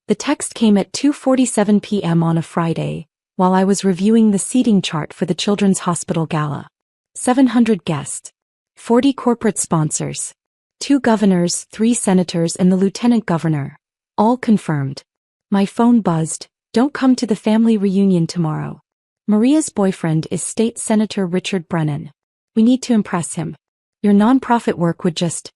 The text came at 2:47 p.m. on a Friday, while I was reviewing the seating chart for the Children's Hospital Gala. 700 guests. 40 corporate sponsors. 2 governors, 3 senators and the lieutenant governor. All confirmed. My phone buzzed. Don't come to the family reunion tomorrow. Maria's boyfriend is State Senator Richard Brennan. We need to impress him. Your nonprofit work would just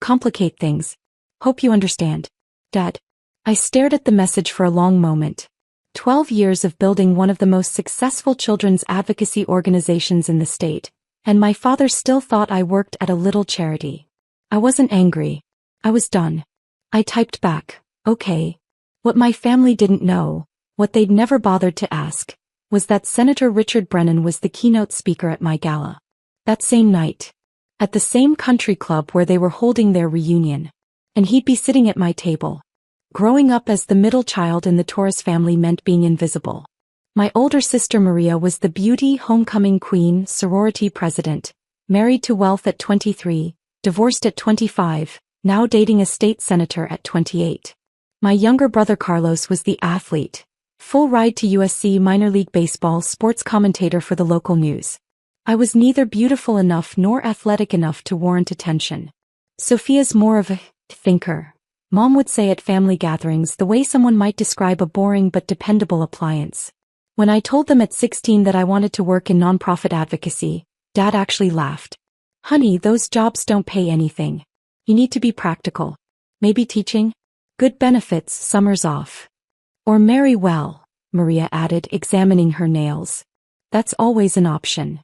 complicate things. Hope you understand. Dad. I stared at the message for a long moment. 12 years of building one of the most successful children's advocacy organizations in the state, and my father still thought I worked at a little charity. I wasn't angry. I was done. I typed back, okay. What my family didn't know, what they'd never bothered to ask, was that Senator Richard Brennan was the keynote speaker at my gala. That same night. At the same country club where they were holding their reunion. And he'd be sitting at my table. Growing up as the middle child in the Torres family meant being invisible. My older sister Maria was the beauty homecoming queen, sorority president, married to wealth at 23, divorced at 25, now dating a state senator at 28. My younger brother Carlos was the athlete, full ride to USC minor league baseball sports commentator for the local news. I was neither beautiful enough nor athletic enough to warrant attention. Sophia's more of a thinker. Mom would say at family gatherings the way someone might describe a boring but dependable appliance. When I told them at 16 that I wanted to work in nonprofit advocacy, Dad actually laughed. Honey, those jobs don't pay anything. You need to be practical. Maybe teaching? Good benefits, summers off. Or marry well, Maria added, examining her nails. That's always an option.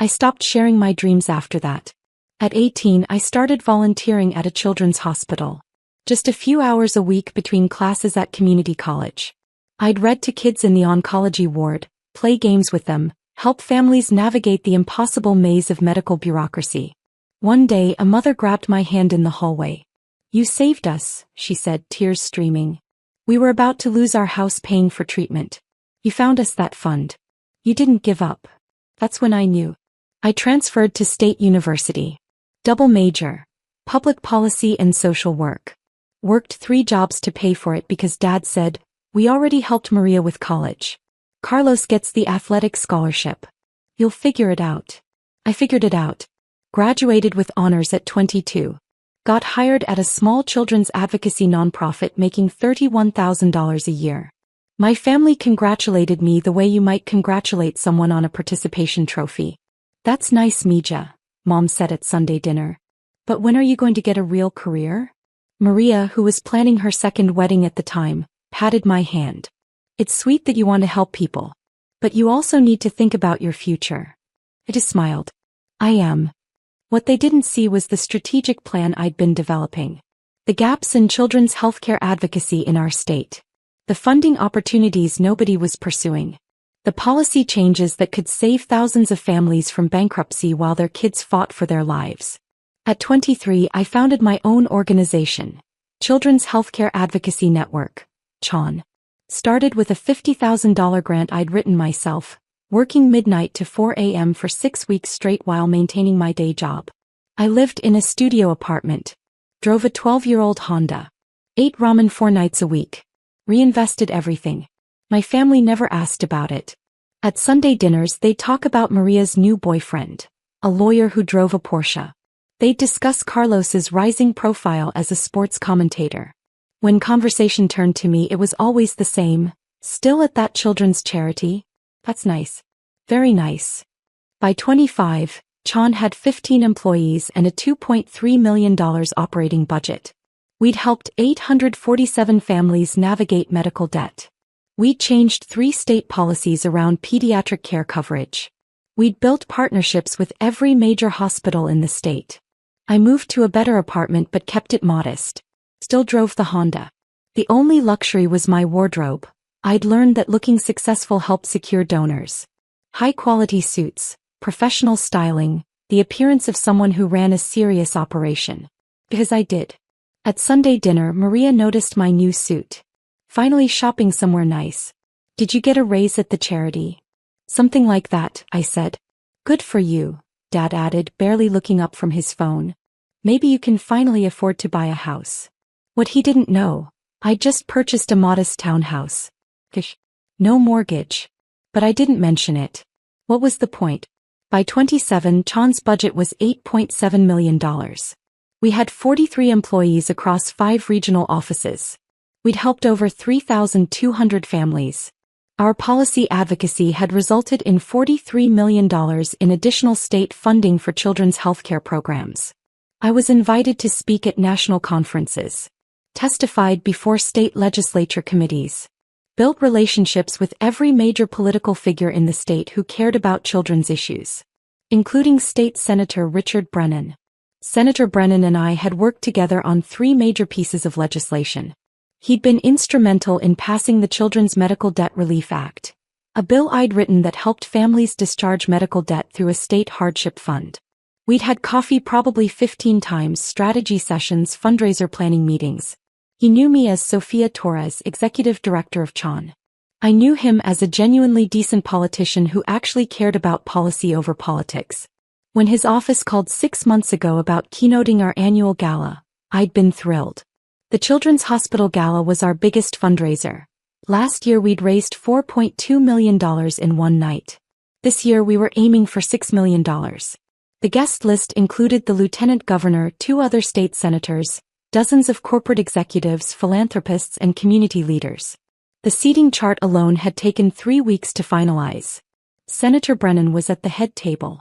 I stopped sharing my dreams after that. At 18, I started volunteering at a children's hospital. Just a few hours a week between classes at community college. I'd read to kids in the oncology ward, play games with them, help families navigate the impossible maze of medical bureaucracy. One day, a mother grabbed my hand in the hallway. You saved us, she said, tears streaming. We were about to lose our house paying for treatment. You found us that fund. You didn't give up. That's when I knew. I transferred to State University. Double major. Public policy and social work. Worked 3 jobs to pay for it because Dad said, we already helped Maria with college. Carlos gets the athletic scholarship. You'll figure it out. I figured it out. Graduated with honors at 22. Got hired at a small children's advocacy nonprofit making $31,000 a year. My family congratulated me the way you might congratulate someone on a participation trophy. That's nice, Mija, Mom said at Sunday dinner. But when are you going to get a real career? Maria, who was planning her second wedding at the time, patted my hand. It's sweet that you want to help people. But you also need to think about your future. I just smiled. I am. What they didn't see was the strategic plan I'd been developing. The gaps in children's healthcare advocacy in our state. The funding opportunities nobody was pursuing. The policy changes that could save thousands of families from bankruptcy while their kids fought for their lives. At 23, I founded my own organization, Children's Healthcare Advocacy Network, CHAN. Started with a $50,000 grant I'd written myself, working midnight to 4 a.m. for 6 weeks straight while maintaining my day job. I lived in a studio apartment, drove a 12-year-old Honda, ate ramen 4 nights a week, reinvested everything. My family never asked about it. At Sunday dinners they'd talk about Maria's new boyfriend, a lawyer who drove a Porsche. They'd discuss Carlos's rising profile as a sports commentator. When conversation turned to me, it was always the same. Still at that children's charity? That's nice. Very nice. By 25, CHAN had 15 employees and a $2.3 million operating budget. We'd helped 847 families navigate medical debt. We'd changed 3 state policies around pediatric care coverage. We'd built partnerships with every major hospital in the state. I moved to a better apartment but kept it modest. Still drove the Honda. The only luxury was my wardrobe. I'd learned that looking successful helped secure donors. High-quality suits, professional styling, the appearance of someone who ran a serious operation. Because I did. At Sunday dinner, Maria noticed my new suit. Finally shopping somewhere nice. Did you get a raise at the charity? Something like that, I said. Good for you, Dad added, barely looking up from his phone. Maybe you can finally afford to buy a house. What he didn't know I just purchased a modest townhouse. Gosh. No mortgage. But I didn't mention it. What was the point? By 27, Chan's budget was $8.7 million. We had 43 employees across 5 regional offices. We'd helped over 3,200 families. Our policy advocacy had resulted in $43 million in additional state funding for children's healthcare programs. I was invited to speak at national conferences, testified before state legislature committees, built relationships with every major political figure in the state who cared about children's issues, including State Senator Richard Brennan. Senator Brennan and I had worked together on 3 major pieces of legislation. He'd been instrumental in passing the Children's Medical Debt Relief Act, a bill I'd written that helped families discharge medical debt through a state hardship fund. We'd had coffee probably 15 times, strategy sessions, fundraiser planning meetings. He knew me as Sofia Torres, executive director of CHAN. I knew him as a genuinely decent politician who actually cared about policy over politics. When his office called 6 months ago about keynoting our annual gala, I'd been thrilled. The Children's Hospital Gala was our biggest fundraiser. Last year we'd raised $4.2 million in one night. This year we were aiming for $6 million. The guest list included the Lieutenant Governor, 2 other state senators, dozens of corporate executives, philanthropists, and community leaders. The seating chart alone had taken 3 weeks to finalize. Senator Brennan was at the head table.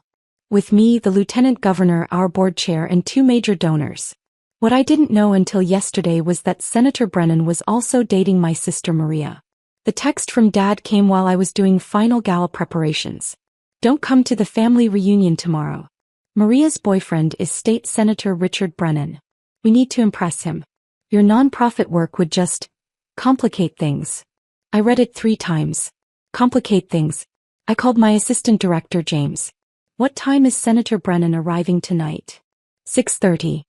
With me, the Lieutenant Governor, our board chair, and 2 major donors. What I didn't know until yesterday was that Senator Brennan was also dating my sister Maria. The text from Dad came while I was doing final gala preparations. Don't come to the family reunion tomorrow. Maria's boyfriend is State Senator Richard Brennan. We need to impress him. Your nonprofit work would just complicate things. I read it 3 times. Complicate things. I called my assistant director, James. What time is Senator Brennan arriving tonight? 6:30.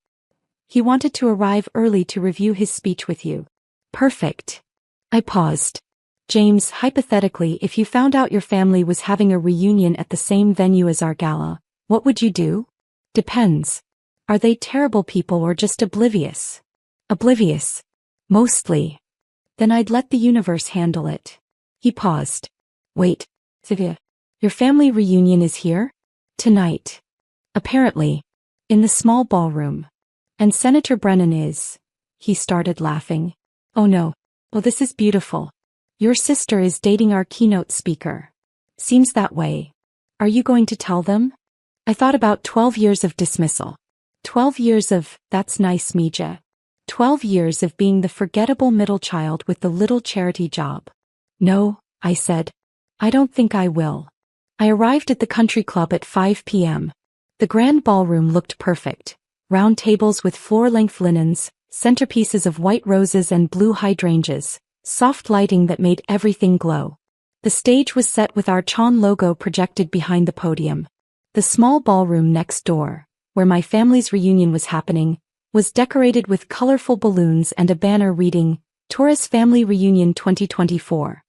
He wanted to arrive early to review his speech with you. Perfect. I paused. James, hypothetically, if you found out your family was having a reunion at the same venue as our gala, what would you do? Depends. Are they terrible people or just oblivious? Oblivious. Mostly. Then I'd let the universe handle it. He paused. Wait, Sylvia. Your family reunion is here? Tonight. Apparently. In the small ballroom. And Senator Brennan is. He started laughing. Oh no. Oh, this is beautiful. Your sister is dating our keynote speaker. Seems that way. Are you going to tell them? I thought about 12 years of dismissal. 12 years of, that's nice, Mija. 12 years of being the forgettable middle child with the little charity job. No, I said. I don't think I will. I arrived at the country club at 5 p.m. The grand ballroom looked perfect. Round tables with floor-length linens, centerpieces of white roses and blue hydrangeas, soft lighting that made everything glow. The stage was set with our CHAN logo projected behind the podium. The small ballroom next door, where my family's reunion was happening, was decorated with colorful balloons and a banner reading, Torres Family Reunion 2024.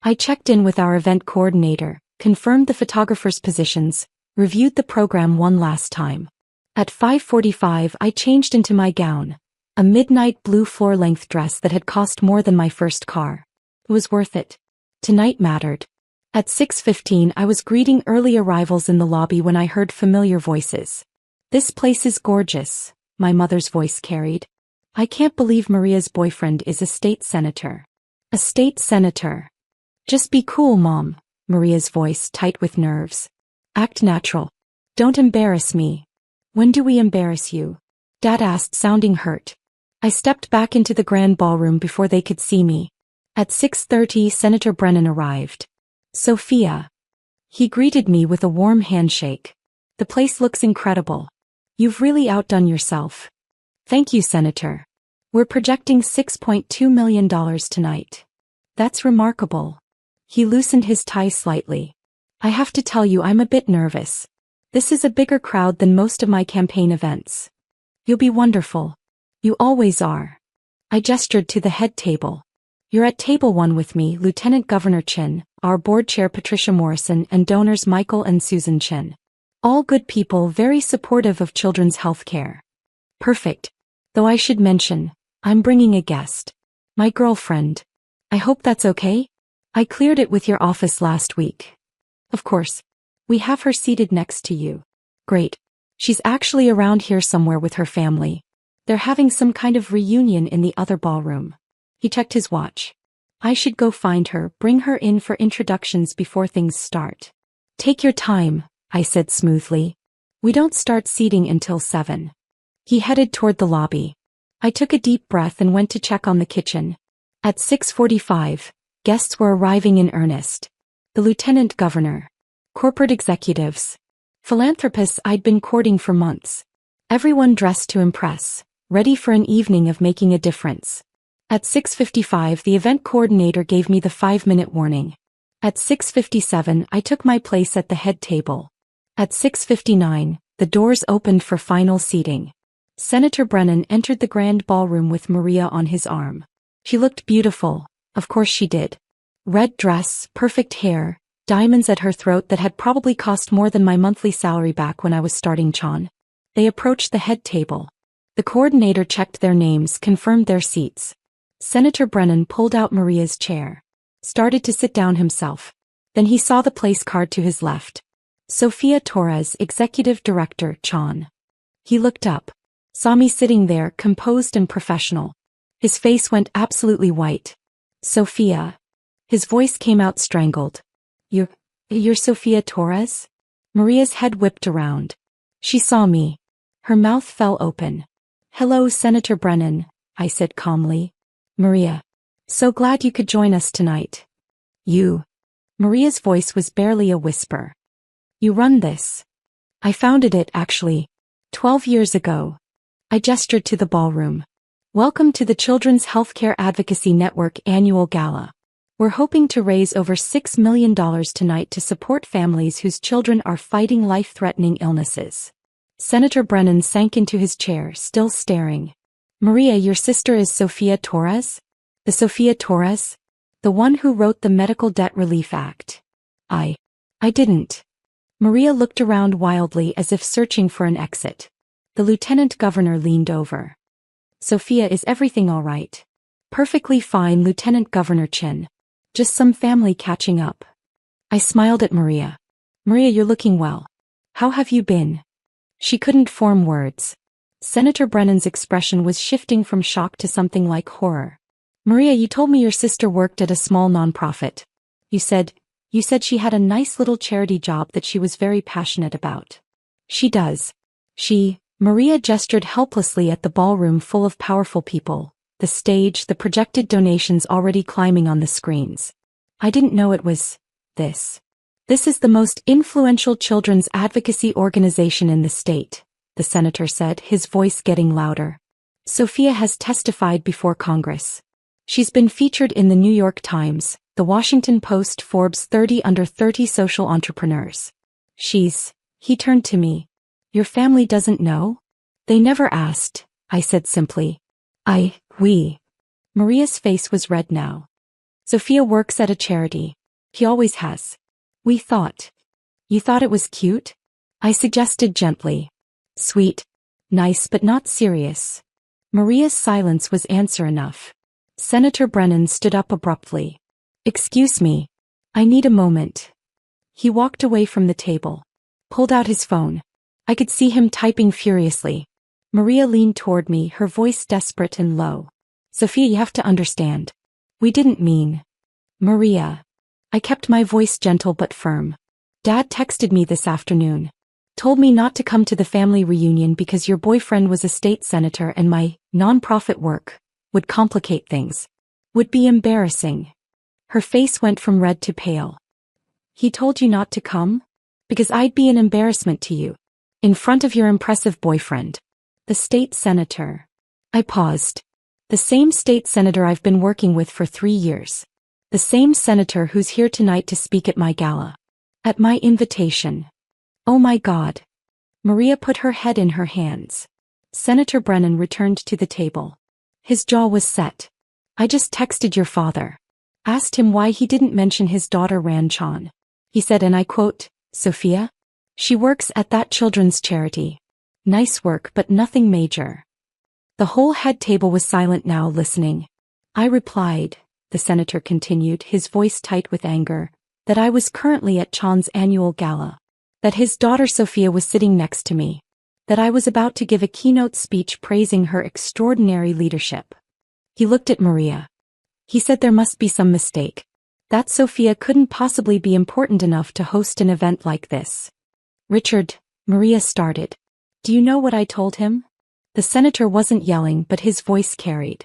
I checked in with our event coordinator, confirmed the photographers' positions, reviewed the program one last time. At 5:45 I changed into my gown, a midnight blue floor-length dress that had cost more than my first car. It was worth it. Tonight mattered. At 6:15 I was greeting early arrivals in the lobby when I heard familiar voices. This place is gorgeous, my mother's voice carried. I can't believe Maria's boyfriend is a state senator. A state senator. Just be cool, Mom, Maria's voice tight with nerves. Act natural. Don't embarrass me. When do we embarrass you? Dad asked, sounding hurt. I stepped back into the grand ballroom before they could see me. At 6:30 Senator Brennan arrived. Sophia. He greeted me with a warm handshake. The place looks incredible. You've really outdone yourself. Thank you, Senator. We're projecting $6.2 million tonight. That's remarkable. He loosened his tie slightly. I have to tell you, I'm a bit nervous. This is a bigger crowd than most of my campaign events. You'll be wonderful. You always are. I gestured to the head table. You're at table 1 with me, Lieutenant Governor Chin, our board chair Patricia Morrison, and donors Michael and Susan Chin. All good people, very supportive of children's health care. Perfect. Though I should mention, I'm bringing a guest. My girlfriend. I hope that's okay? I cleared it with your office last week. Of course. We have her seated next to you. Great. She's actually around here somewhere with her family. They're having some kind of reunion in the other ballroom. He checked his watch. I should go find her, bring her in for introductions before things start. Take your time, I said smoothly. We don't start seating until 7. He headed toward the lobby. I took a deep breath and went to check on the kitchen. At 6:45, guests were arriving in earnest. The lieutenant governor, corporate executives, philanthropists I'd been courting for months. Everyone dressed to impress, ready for an evening of making a difference. At 6:55, the event coordinator gave me the 5-minute warning. At 6:57, I took my place at the head table. At 6:59, the doors opened for final seating. Senator Brennan entered the grand ballroom with Maria on his arm. She looked beautiful, of course she did. Red dress, perfect hair, diamonds at her throat that had probably cost more than my monthly salary back when I was starting Chon. They approached the head table. The coordinator checked their names, confirmed their seats. Senator Brennan pulled out Maria's chair. Started to sit down himself. Then he saw the place card to his left. Sofia Torres, Executive Director, Chon. He looked up. Saw me sitting there, composed and professional. His face went absolutely white. Sofia. His voice came out strangled. You're Sofia Torres? Maria's head whipped around. She saw me. Her mouth fell open. Hello, Senator Brennan, I said calmly. Maria. So glad you could join us tonight. You. Maria's voice was barely a whisper. You run this. I founded it, actually. 12 years ago. I gestured to the ballroom. Welcome to the Children's Healthcare Advocacy Network annual gala. We're hoping to raise over $6 million tonight to support families whose children are fighting life-threatening illnesses. Senator Brennan sank into his chair, still staring. Maria, your sister is Sofia Torres? The Sofia Torres? The one who wrote the Medical Debt Relief Act. I didn't. Maria looked around wildly as if searching for an exit. The lieutenant governor leaned over. Sofia, is everything all right? Perfectly fine, Lieutenant Governor Chin. Just some family catching up. I smiled at Maria. Maria, you're looking well. How have you been? She couldn't form words. Senator Brennan's expression was shifting from shock to something like horror. Maria, you told me your sister worked at a small nonprofit. You said she had a nice little charity job that she was very passionate about. She does. Maria gestured helplessly at the ballroom full of powerful people, the stage, the projected donations already climbing on the screens. I didn't know it was this. This is the most influential children's advocacy organization in the state, the senator said, his voice getting louder. Sofia has testified before Congress. She's been featured in the New York Times, the Washington Post, Forbes 30 Under 30 social entrepreneurs. He turned to me. Your family doesn't know? They never asked, I said simply. We. Maria's face was red now. Sofia works at a charity. He always has. We thought. You thought it was cute? I suggested gently. Sweet. Nice but not serious. Maria's silence was answer enough. Senator Brennan stood up abruptly. Excuse me. I need a moment. He walked away from the table. Pulled out his phone. I could see him typing furiously. Maria leaned toward me, her voice desperate and low. Sofia, you have to understand. We didn't mean. Maria. I kept my voice gentle but firm. Dad texted me this afternoon. Told me not to come to the family reunion because your boyfriend was a state senator and my nonprofit work would complicate things. Would be embarrassing. Her face went from red to pale. He told you not to come? Because I'd be an embarrassment to you. In front of your impressive boyfriend. The state senator. I paused. The same state senator I've been working with for 3 years. The same senator who's here tonight to speak at my gala. At my invitation. Oh my God. Maria put her head in her hands. Senator Brennan returned to the table. His jaw was set. I just texted your father. Asked him why he didn't mention his daughter Ranchan. He said, and I quote, Sofia? She works at that children's charity. Nice work but nothing major. The whole head table was silent now, listening. I replied, the senator continued, his voice tight with anger, that I was currently at Chan's annual gala. That his daughter Sophia was sitting next to me. That I was about to give a keynote speech praising her extraordinary leadership. He looked at Maria. He said there must be some mistake. That Sophia couldn't possibly be important enough to host an event like this. Richard, Maria started. Do you know what I told him? The senator wasn't yelling, but his voice carried.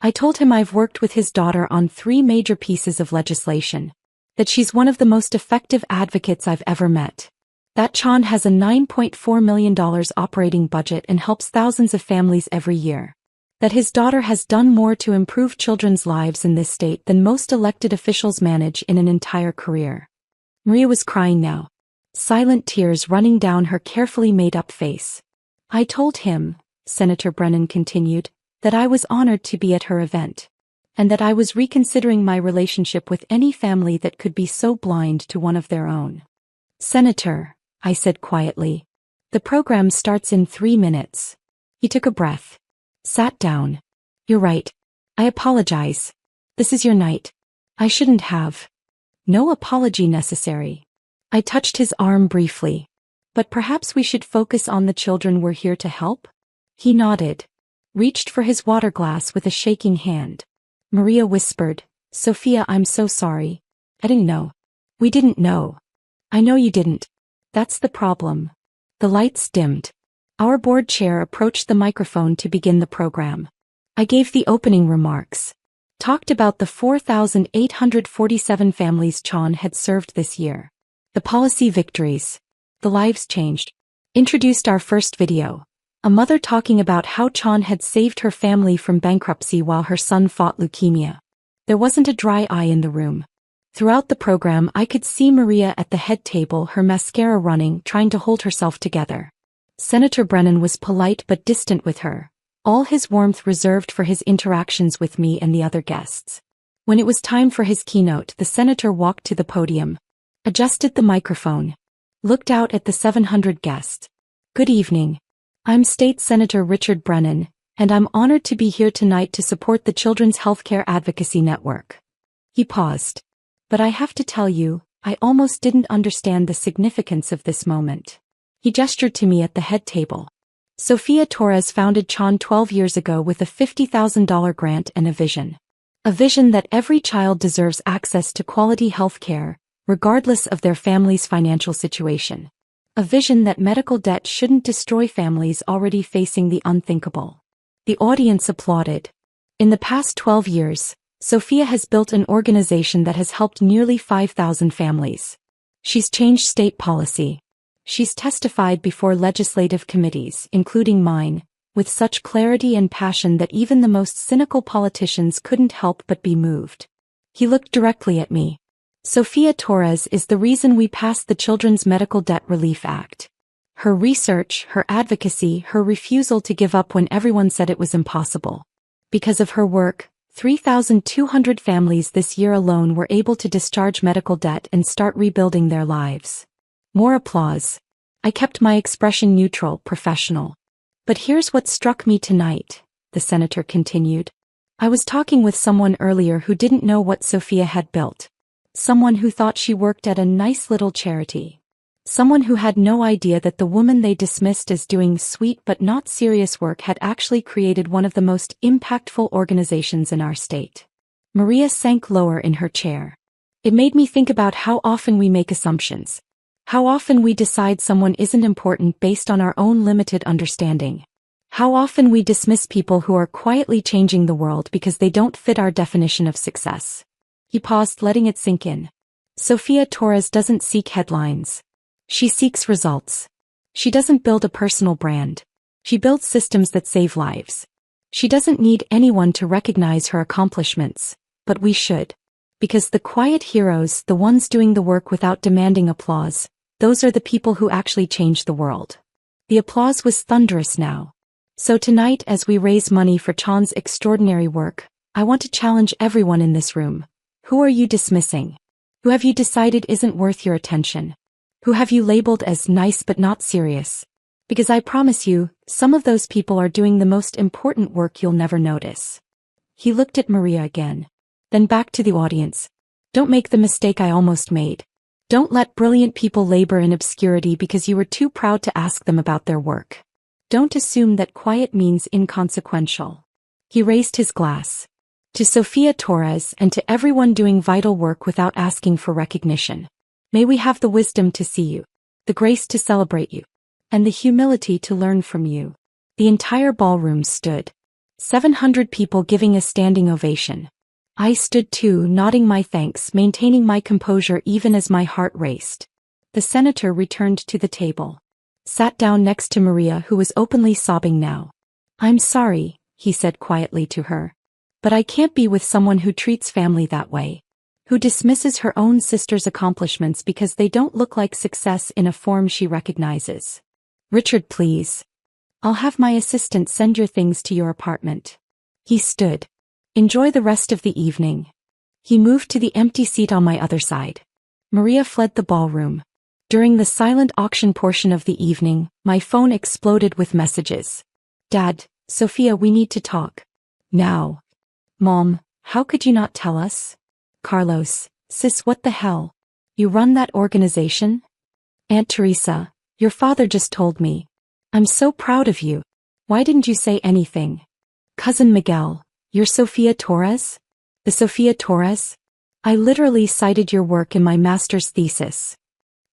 I told him I've worked with his daughter on 3 major pieces of legislation. That she's one of the most effective advocates I've ever met. That Chan has a $9.4 million operating budget and helps thousands of families every year. That his daughter has done more to improve children's lives in this state than most elected officials manage in an entire career. Maria was crying now. Silent tears running down her carefully made-up face. I told him, Senator Brennan continued, that I was honored to be at her event. And that I was reconsidering my relationship with any family that could be so blind to one of their own. Senator, I said quietly. The program starts in 3 minutes. He took a breath. Sat down. You're right. I apologize. This is your night. I shouldn't have. No apology necessary. I touched his arm briefly. But perhaps we should focus on the children we're here to help? He nodded. Reached for his water glass with a shaking hand. Maria whispered, Sophia, I'm so sorry. I didn't know. We didn't know. I know you didn't. That's the problem. The lights dimmed. Our board chair approached the microphone to begin the program. I gave the opening remarks. Talked about the 4,847 families Chan had served this year. The policy victories. The lives changed. Introduced our first video. A mother talking about how Chan had saved her family from bankruptcy while her son fought leukemia. There wasn't a dry eye in the room. Throughout the program I could see Maria at the head table, her mascara running, trying to hold herself together. Senator Brennan was polite but distant with her, all his warmth reserved for his interactions with me and the other guests. When it was time for his keynote, the senator walked to the podium, adjusted the microphone, looked out at the 700 guests. Good evening. I'm State Senator Richard Brennan, and I'm honored to be here tonight to support the Children's Healthcare Advocacy Network. He paused. But I have to tell you, I almost didn't understand the significance of this moment. He gestured to me at the head table. Sophia Torres founded Chan 12 years ago with a $50,000 grant and a vision. A vision that every child deserves access to quality health care, regardless of their family's financial situation. A vision that medical debt shouldn't destroy families already facing the unthinkable. The audience applauded. In the past 12 years, Sophia has built an organization that has helped nearly 5,000 families. She's changed state policy. She's testified before legislative committees, including mine, with such clarity and passion that even the most cynical politicians couldn't help but be moved. He looked directly at me. Sophia Torres is the reason we passed the Children's Medical Debt Relief Act. Her research, her advocacy, her refusal to give up when everyone said it was impossible. Because of her work, 3,200 families this year alone were able to discharge medical debt and start rebuilding their lives. More applause. I kept my expression neutral, professional. But here's what struck me tonight, the senator continued. I was talking with someone earlier who didn't know what Sophia had built. Someone who thought she worked at a nice little charity. Someone who had no idea that the woman they dismissed as doing sweet but not serious work had actually created one of the most impactful organizations in our state. Maria sank lower in her chair. It made me think about how often we make assumptions. How often we decide someone isn't important based on our own limited understanding. How often we dismiss people who are quietly changing the world because they don't fit our definition of success. He paused, letting it sink in. Sophia Torres doesn't seek headlines. She seeks results. She doesn't build a personal brand. She builds systems that save lives. She doesn't need anyone to recognize her accomplishments, but we should. Because the quiet heroes, the ones doing the work without demanding applause, those are the people who actually change the world. The applause was thunderous now. So tonight, as we raise money for Chan's extraordinary work, I want to challenge everyone in this room. Who are you dismissing? Who have you decided isn't worth your attention? Who have you labeled as nice but not serious? Because I promise you, some of those people are doing the most important work you'll never notice. He looked at Maria again. Then back to the audience. Don't make the mistake I almost made. Don't let brilliant people labor in obscurity because you were too proud to ask them about their work. Don't assume that quiet means inconsequential. He raised his glass. To Sofia Torres and to everyone doing vital work without asking for recognition. May we have the wisdom to see you, the grace to celebrate you, and the humility to learn from you. The entire ballroom stood. 700 people giving a standing ovation. I stood too, nodding my thanks, maintaining my composure even as my heart raced. The senator returned to the table. Sat down next to Maria, who was openly sobbing now. I'm sorry, he said quietly to her. But I can't be with someone who treats family that way. Who dismisses her own sister's accomplishments because they don't look like success in a form she recognizes. Richard, please. I'll have my assistant send your things to your apartment. He stood. Enjoy the rest of the evening. He moved to the empty seat on my other side. Maria fled the ballroom. During the silent auction portion of the evening, my phone exploded with messages. Dad, Sofia, we need to talk. Now. Mom, how could you not tell us? Carlos, sis, what the hell? You run that organization? Aunt Teresa, your father just told me. I'm so proud of you. Why didn't you say anything? Cousin Miguel, you're Sofia Torres? The Sofia Torres? I literally cited your work in my master's thesis.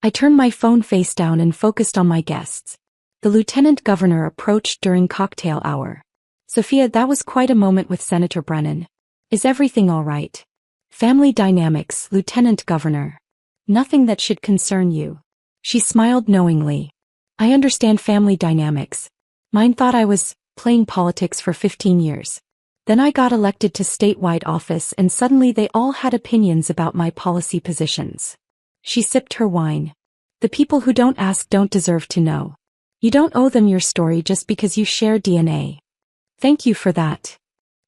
I turned my phone face down and focused on my guests. The lieutenant governor approached during cocktail hour. Sofia, that was quite a moment with Senator Brennan. Is everything all right? Family dynamics, Lieutenant Governor. Nothing that should concern you. She smiled knowingly. I understand family dynamics. Mine thought I was playing politics for 15 years. Then I got elected to statewide office and suddenly they all had opinions about my policy positions. She sipped her wine. The people who don't ask don't deserve to know. You don't owe them your story just because you share DNA. Thank you for that.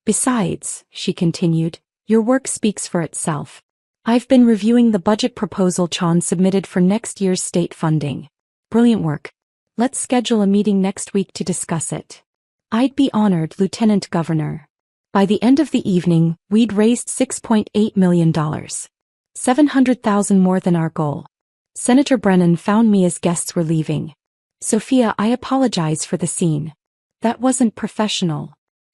Besides, she continued, your work speaks for itself. I've been reviewing the budget proposal Chan submitted for next year's state funding. Brilliant work. Let's schedule a meeting next week to discuss it. I'd be honored, Lieutenant Governor. By the end of the evening, we'd raised $6.8 million. 700,000 more than our goal. Senator Brennan found me as guests were leaving. Sofia, I apologize for the scene. That wasn't professional.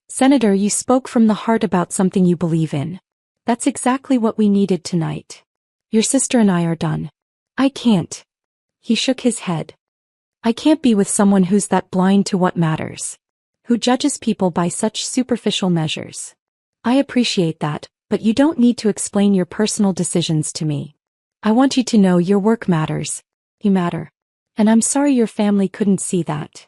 Senator, you spoke from the heart about something you believe in. That's exactly what we needed tonight. Your sister and I are done. I can't. He shook his head. I can't be with someone who's that blind to what matters. Who judges people by such superficial measures. I appreciate that, but you don't need to explain your personal decisions to me. I want you to know your work matters. You matter. And I'm sorry your family couldn't see that.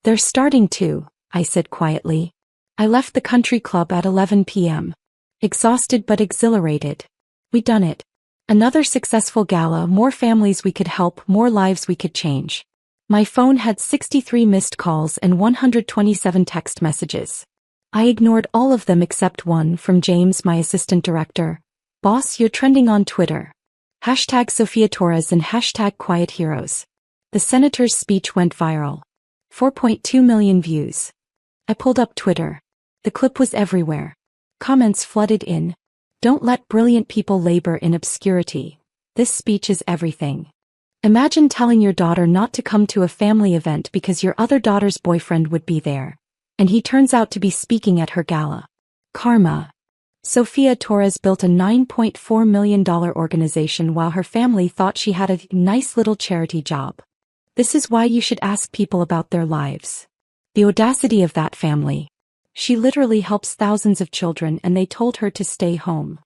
They're starting to, I said quietly. I left the country club at 11 p.m. Exhausted but exhilarated. We'd done it. Another successful gala, more families we could help, more lives we could change. My phone had 63 missed calls and 127 text messages. I ignored all of them except one from James, my assistant director. Boss, you're trending on Twitter. Hashtag Sofia Torres and hashtag Quiet Heroes. The senator's speech went viral. 4.2 million views. I pulled up Twitter. The clip was everywhere. Comments flooded in. Don't let brilliant people labor in obscurity. This speech is everything. Imagine telling your daughter not to come to a family event because your other daughter's boyfriend would be there. And he turns out to be speaking at her gala. Karma. Sofia Torres built a $9.4 million organization while her family thought she had a nice little charity job. This is why you should ask people about their lives. The audacity of that family. She literally helps thousands of children and they told her to stay home.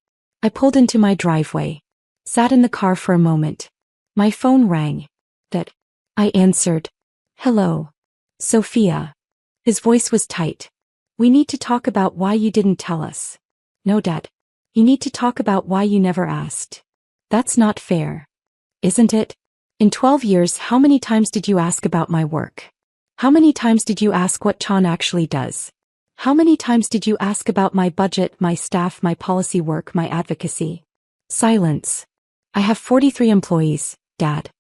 I pulled into my driveway. Sat in the car for a moment. My phone rang. I answered. Hello. Sofia. His voice was tight. We need to talk about why you didn't tell us. No, Dad. You need to talk about why you never asked. That's not fair. Isn't it? In 12 years, how many times did you ask about my work? How many times did you ask what Chan actually does? How many times did you ask about my budget, my staff, my policy work, my advocacy? Silence. I have 43 employees, Dad.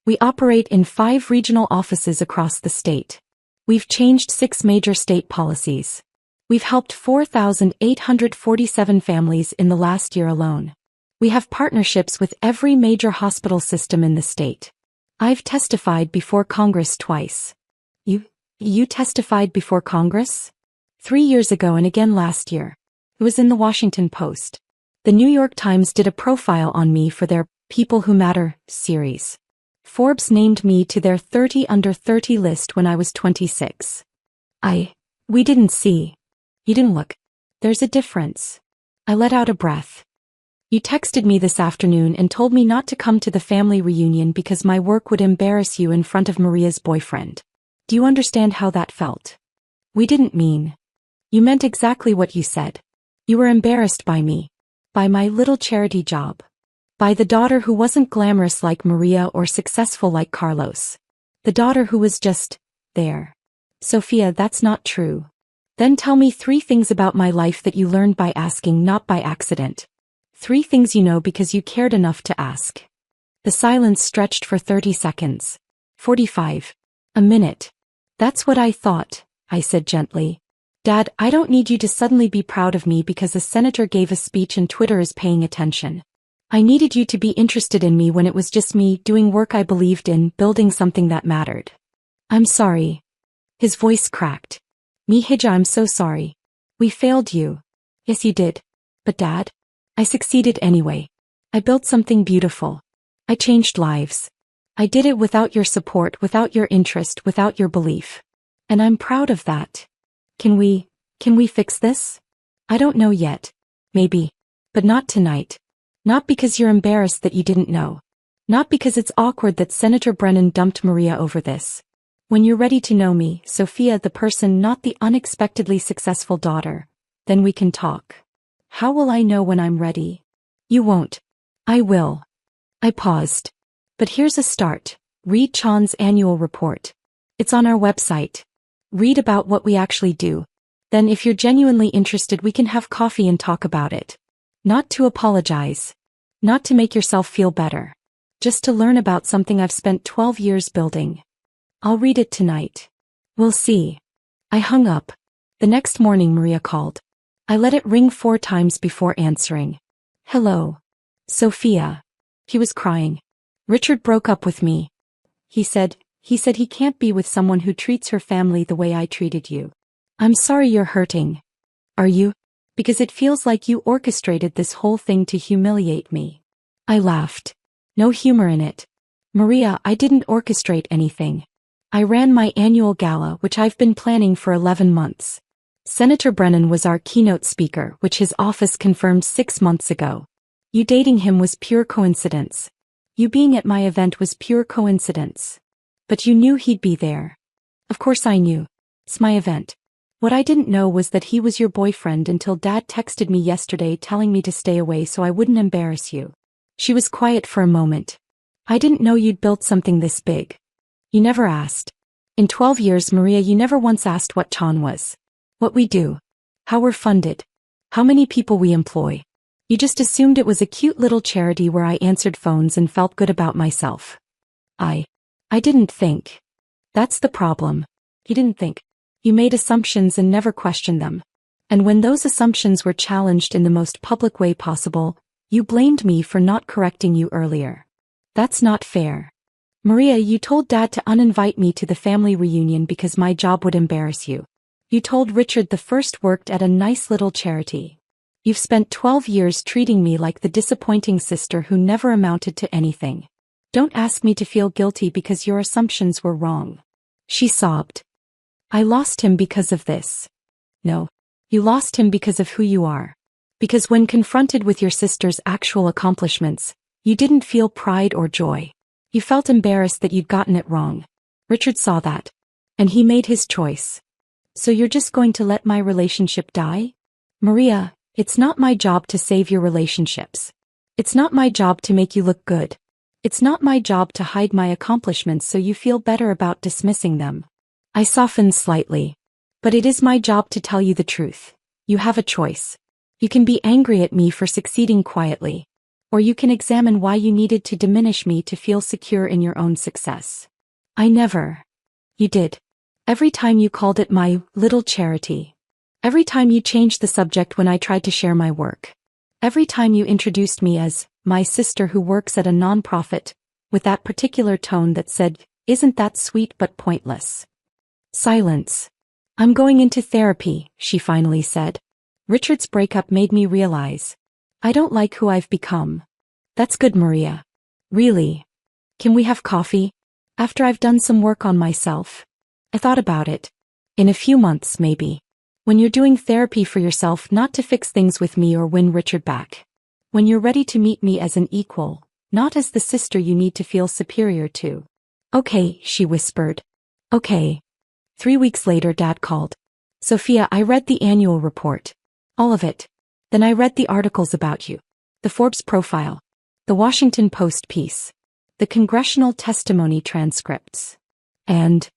We operate in 5 regional offices across the state. We've changed 6 major state policies. We've helped 4,847 families in the last year alone. We have partnerships with every major hospital system in the state. I've testified before Congress twice. You testified before Congress? 3 years ago and again last year. It was in the Washington Post. The New York Times did a profile on me for their People Who Matter series. Forbes named me to their 30 Under 30 list when I was 26. We didn't see. You didn't look. There's a difference. I let out a breath. You texted me this afternoon and told me not to come to the family reunion because my work would embarrass you in front of Maria's boyfriend. Do you understand how that felt? We didn't mean. You meant exactly what you said. You were embarrassed by me. By my little charity job. By the daughter who wasn't glamorous like Maria or successful like Carlos. The daughter who was just there. Sophia, that's not true. Then tell me 3 things about my life that you learned by asking, not by accident. 3 things you know because you cared enough to ask. The silence stretched for 30 seconds. 45. A minute. That's what I thought, I said gently. Dad, I don't need you to suddenly be proud of me because a senator gave a speech and Twitter is paying attention. I needed you to be interested in me when it was just me doing work I believed in, building something that mattered. I'm sorry. His voice cracked. Mihija, I'm so sorry. We failed you. Yes, you did. But Dad? I succeeded anyway. I built something beautiful. I changed lives. I did it without your support, without your interest, without your belief. And I'm proud of that. Can we fix this? I don't know yet. Maybe. But not tonight. Not because you're embarrassed that you didn't know. Not because it's awkward that Senator Brennan dumped Maria over this. When you're ready to know me, Sophia, the person, not the unexpectedly successful daughter, then we can talk. How will I know when I'm ready? You won't. I will. I paused. But here's a start. Read Chan's annual report. It's on our website. Read about what we actually do. Then if you're genuinely interested, we can have coffee and talk about it. Not to apologize. Not to make yourself feel better. Just to learn about something I've spent 12 years building. I'll read it tonight. We'll see. I hung up. The next morning Maria called. I let it ring 4 times before answering. Hello. Sophia. He was crying. Richard broke up with me. He said he can't be with someone who treats her family the way I treated you. I'm sorry you're hurting. Are you? Because it feels like you orchestrated this whole thing to humiliate me. I laughed. No humor in it. Maria, I didn't orchestrate anything. I ran my annual gala, which I've been planning for 11 months. Senator Brennan was our keynote speaker, which his office confirmed 6 months ago. You dating him was pure coincidence. You being at my event was pure coincidence. But you knew he'd be there. Of course I knew. It's my event. What I didn't know was that he was your boyfriend until Dad texted me yesterday telling me to stay away so I wouldn't embarrass you. She was quiet for a moment. I didn't know you'd built something this big. You never asked. In 12 years, Maria, you never once asked what Chan was. What we do. How we're funded. How many people we employ. You just assumed it was a cute little charity where I answered phones and felt good about myself. I didn't think. That's the problem. You didn't think. You made assumptions and never questioned them. And when those assumptions were challenged in the most public way possible, you blamed me for not correcting you earlier. That's not fair. Maria, you told Dad to uninvite me to the family reunion because my job would embarrass you. You told Richard the first worked at a nice little charity. You've spent 12 years treating me like the disappointing sister who never amounted to anything. Don't ask me to feel guilty because your assumptions were wrong. She sobbed. I lost him because of this. No. You lost him because of who you are. Because when confronted with your sister's actual accomplishments, you didn't feel pride or joy. You felt embarrassed that you'd gotten it wrong. Richard saw that. And he made his choice. So you're just going to let my relationship die? Maria, it's not my job to save your relationships. It's not my job to make you look good. It's not my job to hide my accomplishments so you feel better about dismissing them. I softened slightly. But it is my job to tell you the truth. You have a choice. You can be angry at me for succeeding quietly. Or you can examine why you needed to diminish me to feel secure in your own success. I never. You did. Every time you called it my little charity. Every time you changed the subject when I tried to share my work. Every time you introduced me as my sister who works at a nonprofit, with that particular tone that said, "Isn't that sweet but pointless?" Silence. "I'm going into therapy," she finally said. Richard's breakup made me realize. I don't like who I've become. That's good, Maria. Really? Can we have coffee? After I've done some work on myself? I thought about it. In a few months, maybe. When you're doing therapy for yourself, not to fix things with me or win Richard back. When you're ready to meet me as an equal, not as the sister you need to feel superior to. Okay, she whispered. Okay. 3 weeks later, Dad called. Sophia, I read the annual report. All of it. Then I read the articles about you. The Forbes profile. The Washington Post piece. The congressional testimony transcripts. And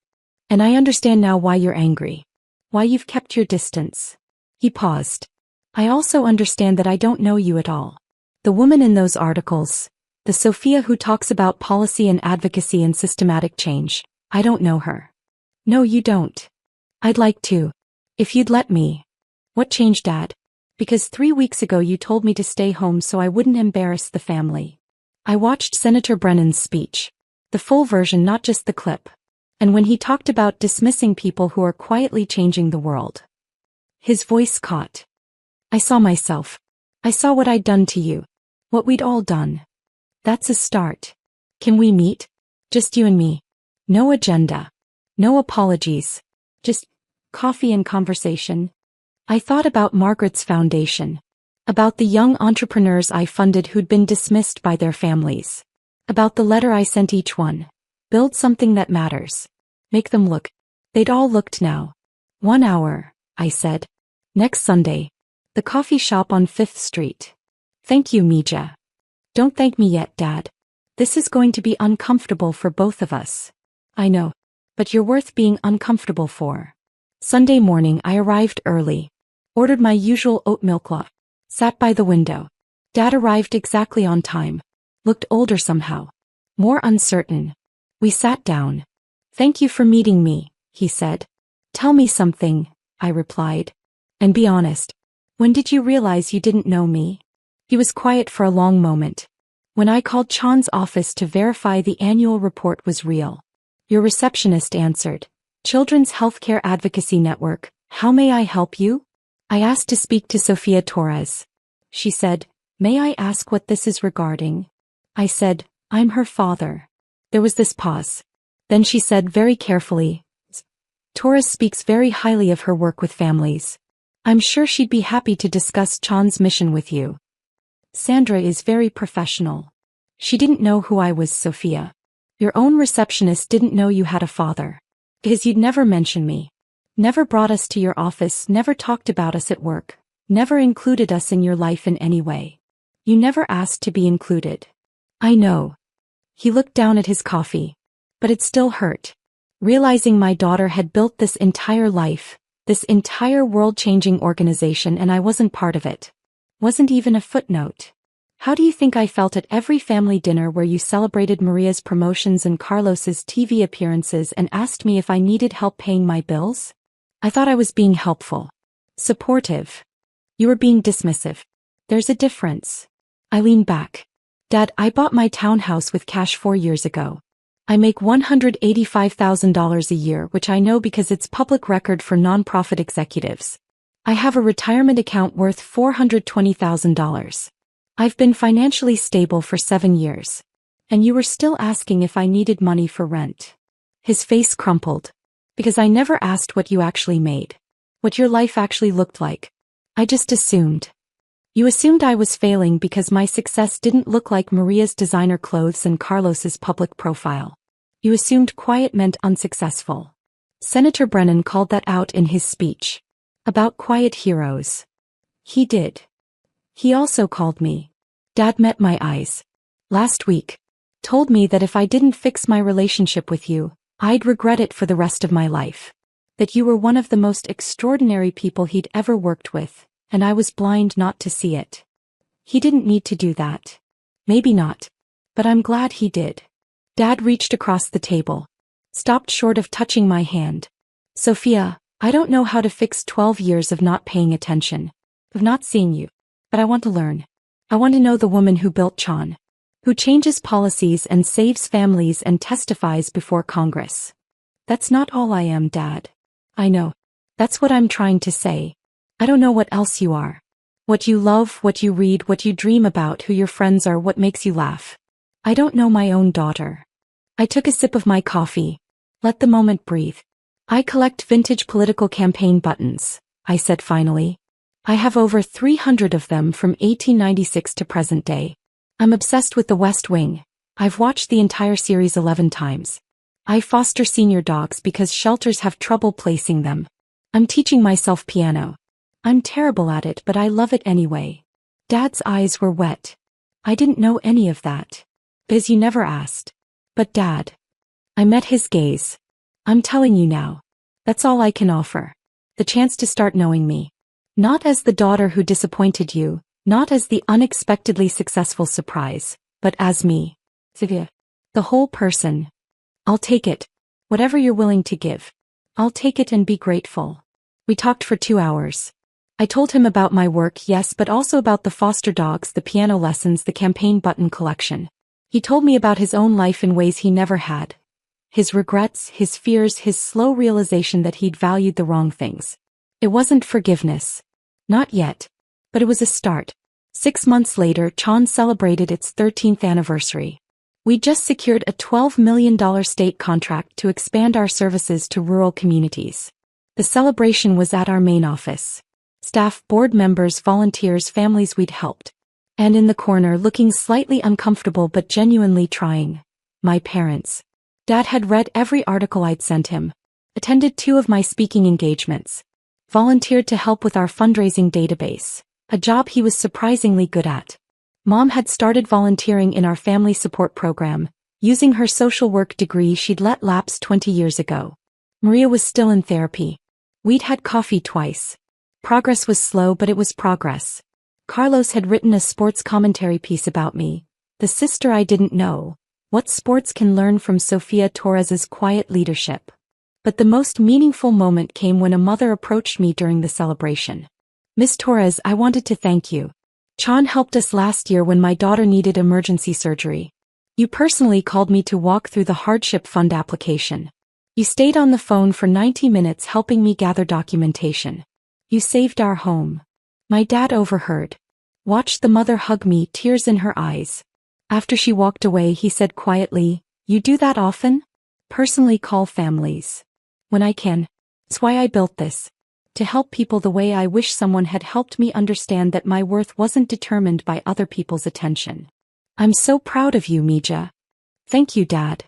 I understand now why you're angry. Why you've kept your distance. He paused. I also understand that I don't know you at all. The woman in those articles, the Sophia who talks about policy and advocacy and systematic change, I don't know her. No, you don't. I'd like to. If you'd let me. What changed, Dad? Because 3 weeks ago you told me to stay home so I wouldn't embarrass the family. I watched Senator Brennan's speech. The full version, not just the clip. And when he talked about dismissing people who are quietly changing the world. His voice caught. I saw myself. I saw what I'd done to you. What we'd all done. That's a start. Can we meet? Just you and me. No agenda. No apologies. Just coffee and conversation. I thought about Margaret's foundation. About the young entrepreneurs I funded who'd been dismissed by their families. About the letter I sent each one. Build something that matters. Make them look. They'd all looked now. 1 hour, I said. Next Sunday. The coffee shop on 5th Street. Thank you, Mija. Don't thank me yet, Dad. This is going to be uncomfortable for both of us. I know. But you're worth being uncomfortable for. Sunday morning I arrived early. Ordered my usual oat milk latte. Sat by the window. Dad arrived exactly on time. Looked older somehow. More uncertain. We sat down. Thank you for meeting me, he said. Tell me something, I replied. And be honest. When did you realize you didn't know me? He was quiet for a long moment. When I called Chan's office to verify the annual report was real. Your receptionist answered. Children's Healthcare Advocacy Network, how may I help you? I asked to speak to Sophia Torres. She said, may I ask what this is regarding? I said, I'm her father. There was this pause. Then she said very carefully, Torres speaks very highly of her work with families. I'm sure she'd be happy to discuss Chan's mission with you. Sandra is very professional. She didn't know who I was, Sophia. Your own receptionist didn't know you had a father. Because you'd never mention me. Never brought us to your office, never talked about us at work. Never included us in your life in any way. You never asked to be included. I know. He looked down at his coffee. But it still hurt. Realizing my daughter had built this entire life, this entire world-changing organization, and I wasn't part of it. Wasn't even a footnote. How do you think I felt at every family dinner where you celebrated Maria's promotions and Carlos's TV appearances and asked me if I needed help paying my bills? I thought I was being helpful. Supportive. You were being dismissive. There's a difference. I leaned back. Dad, I bought my townhouse with cash 4 years ago. I make $185,000 a year, which I know because it's public record for nonprofit executives. I have a retirement account worth $420,000. I've been financially stable for 7 years. And you were still asking if I needed money for rent. His face crumpled. Because I never asked what you actually made. What your life actually looked like. I just assumed. You assumed I was failing because my success didn't look like Maria's designer clothes and Carlos's public profile. You assumed quiet meant unsuccessful. Senator Brennan called that out in his speech. About quiet heroes. He did. He also called me. Dad met my eyes. Last week. Told me that if I didn't fix my relationship with you, I'd regret it for the rest of my life. That you were one of the most extraordinary people he'd ever worked with, and I was blind not to see it. He didn't need to do that. Maybe not. But I'm glad he did. Dad reached across the table. Stopped short of touching my hand. Sophia, I don't know how to fix 12 years of not paying attention, of not seeing you, but I want to learn. I want to know the woman who built Chan, who changes policies and saves families and testifies before Congress. That's not all I am, Dad. I know. That's what I'm trying to say. I don't know what else you are. What you love, what you read, what you dream about, who your friends are, what makes you laugh. I don't know my own daughter. I took a sip of my coffee. Let the moment breathe. I collect vintage political campaign buttons, I said finally. I have over 300 of them from 1896 to present day. I'm obsessed with The West Wing. I've watched the entire series 11 times. I foster senior dogs because shelters have trouble placing them. I'm teaching myself piano. I'm terrible at it, but I love it anyway. Dad's eyes were wet. I didn't know any of that. Biz, you never asked. But Dad. I met his gaze. I'm telling you now. That's all I can offer. The chance to start knowing me. Not as the daughter who disappointed you, not as the unexpectedly successful surprise, but as me. The whole person. I'll take it. Whatever you're willing to give. I'll take it and be grateful. We talked for 2 hours. I told him about my work, yes, but also about the foster dogs, the piano lessons, the campaign button collection. He told me about his own life in ways he never had. His regrets, his fears, his slow realization that he'd valued the wrong things. It wasn't forgiveness. Not yet. But it was a start. 6 months later, Chan celebrated its 13th anniversary. We just secured a $12 million state contract to expand our services to rural communities. The celebration was at our main office. Staff, board members, volunteers, families we'd helped. And in the corner, looking slightly uncomfortable but genuinely trying, my parents. Dad had read every article I'd sent him, attended 2 of my speaking engagements, volunteered to help with our fundraising database, a job he was surprisingly good at. Mom had started volunteering in our family support program, using her social work degree she'd let lapse 20 years ago. Maria was still in therapy. We'd had coffee twice. Progress was slow, but it was progress. Carlos had written a sports commentary piece about me, the sister I didn't know. What sports can learn from Sofia Torres's quiet leadership. But the most meaningful moment came when a mother approached me during the celebration. Miss Torres, I wanted to thank you. Chan helped us last year when my daughter needed emergency surgery. You personally called me to walk through the hardship fund application. You stayed on the phone for 90 minutes helping me gather documentation. You saved our home. My dad overheard. Watched the mother hug me, tears in her eyes. After she walked away, he said quietly, "You do that often? Personally call families. When I can. It's why I built this. To help people the way I wish someone had helped me understand that my worth wasn't determined by other people's attention. I'm so proud of you, Mija." "Thank you, Dad."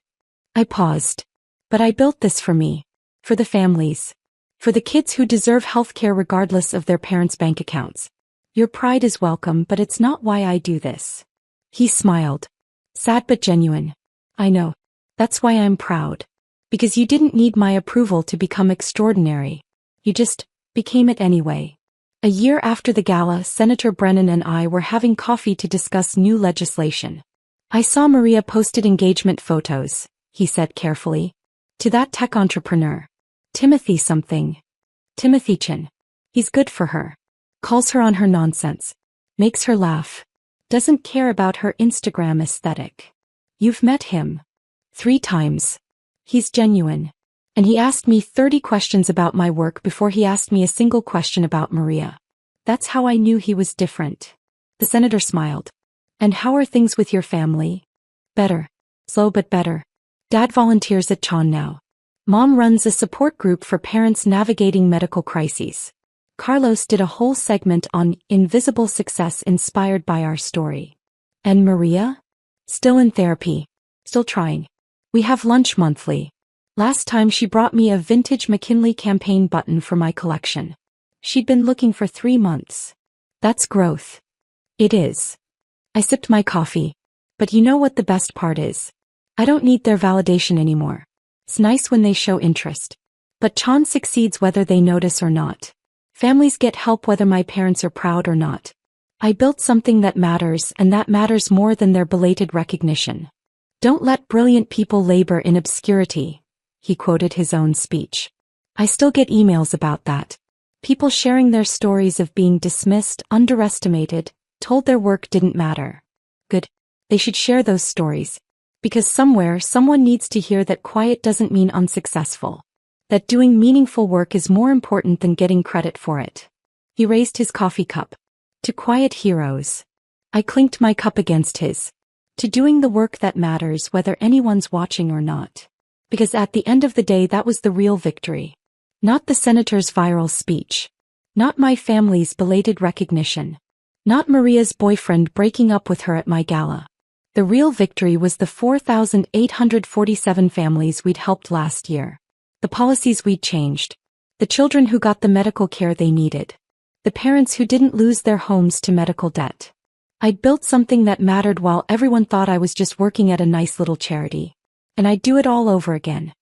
I paused. "But I built this for me. For the families. For the kids who deserve healthcare regardless of their parents' bank accounts. Your pride is welcome, but it's not why I do this." He smiled. Sad but genuine. "I know. That's why I'm proud. Because you didn't need my approval to become extraordinary. You just became it anyway." A year after the gala, Senator Brennan and I were having coffee to discuss new legislation. "I saw Maria posted engagement photos," he said carefully. "To that tech entrepreneur. Timothy something. Timothy Chin. He's good for her. Calls her on her nonsense. Makes her laugh. Doesn't care about her Instagram aesthetic. You've met him. 3 times. He's genuine. And he asked me 30 questions about my work before he asked me a single question about Maria. That's how I knew he was different." The senator smiled. "And how are things with your family?" "Better. Slow but better. Dad volunteers at Chan now. Mom runs a support group for parents navigating medical crises. Carlos did a whole segment on invisible success inspired by our story. And Maria? Still in therapy. Still trying. We have lunch monthly. Last time she brought me a vintage McKinley campaign button for my collection. She'd been looking for 3 months. That's growth. It is. I sipped my coffee. But you know what the best part is? I don't need their validation anymore. It's nice when they show interest. But Chan succeeds whether they notice or not. Families get help whether my parents are proud or not. I built something that matters, and that matters more than their belated recognition. Don't let brilliant people labor in obscurity. He quoted his own speech. I still get emails about that. People sharing their stories of being dismissed, underestimated, told their work didn't matter. Good. They should share those stories. Because somewhere, someone needs to hear that quiet doesn't mean unsuccessful. That doing meaningful work is more important than getting credit for it. He raised his coffee cup. To quiet heroes. I clinked my cup against his. To doing the work that matters whether anyone's watching or not. Because at the end of the day that was the real victory. Not the senator's viral speech. Not my family's belated recognition. Not Maria's boyfriend breaking up with her at my gala. The real victory was the 4,847 families we'd helped last year. The policies we'd changed. The children who got the medical care they needed. The parents who didn't lose their homes to medical debt. I'd built something that mattered while everyone thought I was just working at a nice little charity. And I'd do it all over again.